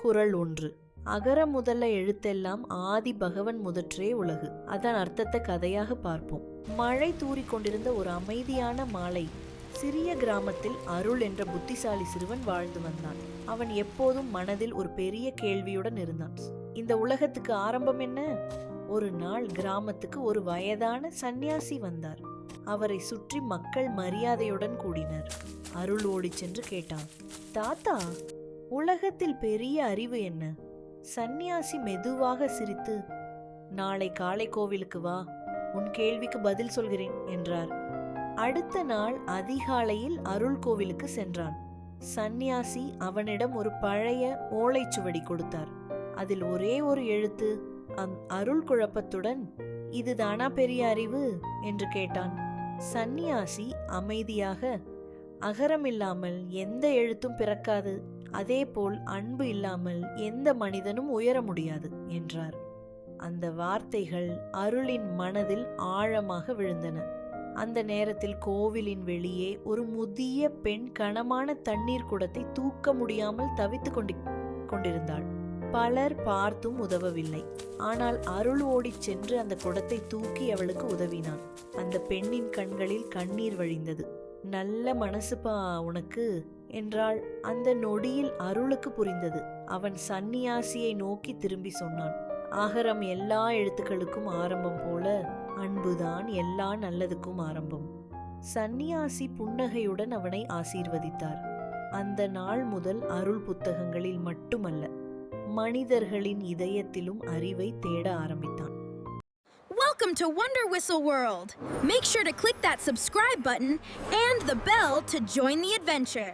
குறள் ஒன்று. அகர முதல எழுத்தெல்லாம் ஆதி பகவன் முதற்றே உலகு. அதன் அர்த்தத்தை கதையாக பார்ப்போம். மழை தூறிக்கொண்டிருந்த ஒரு அமைதியான மாலை சிறிய கிராமத்தில் அருள் என்ற புத்திசாலி சிறுவன் வாழ்ந்து வந்தான். அவன் எப்போதும் மனதில் ஒரு பெரிய கேள்வியுடன் இருந்தான். இந்த உலகத்துக்கு ஆரம்பம் என்ன? ஒரு நாள் கிராமத்துக்கு ஒரு வயதான சந்நியாசி வந்தார். அவரை சுற்றி மக்கள் மரியாதையுடன் கூடினர். அருள் ஓடி சென்று கேட்டான், தாத்தா, உலகத்தில் பெரிய அறிவு என்ன? சந்நியாசி மெதுவாக சிரித்து, நாளை காலை கோவிலுக்கு வா, உன் கேள்விக்கு பதில் சொல்கிறேன் என்றார். அடுத்த நாள் அதிகாலையில் அருள் கோவிலுக்கு சென்றான். சந்நியாசி அவனிடம் ஒரு பழைய ஓலைச்சுவடி கொடுத்தார். அதில் ஒரே ஒரு எழுத்து. அருள் குழப்பத்துடன், இதுதானா பெரிய அறிவு என்று கேட்டான். சந்நியாசி அமைதியாக, அகரம் இல்லாமல் எந்த எழுத்தும் பிறக்காது, அதேபோல் அன்பு இல்லாமல் எந்த மனிதனும் உயர முடியாது என்றார். அந்த வார்த்தைகள் அருளின் மனதில் ஆழமாக விழுந்தன. அந்த நேரத்தில் கோவிலின் வெளியே ஒரு முதிய பெண் கனமான தண்ணீர் குடத்தை தூக்க முடியாமல் தவித்துக் கொண்டிருந்தாள். பலர் பார்த்தும் உதவவில்லை. ஆனால் அருள் ஓடிச் சென்று அந்த குடத்தை தூக்கி அவளுக்கு உதவினான். அந்த பெண்ணின் கண்களில் கண்ணீர் வழிந்தது. நல்ல மனசுப்பா உனக்கு என்றாள். அந்த நொடியில் அருளுக்கு புரிந்தது. அவன் சந்நியாசியை நோக்கி திரும்பி சொன்னான், அகரம் எல்லா எழுத்துக்களுக்கும் ஆரம்பம் போல அன்புதான் எல்லா நல்லதுக்கும் ஆரம்பம். சந்நியாசி புன்னகையுடன் அவனை ஆசீர்வதித்தார். அந்த நாள் முதல் அருள் புத்தகங்களில் மட்டுமல்ல, மனிதர்களின் இதயத்திலும் அறிவை தேட ஆரம்பித்தான். Welcome to Wonder Whistle World. Make sure to click that subscribe button and the bell to join the adventure.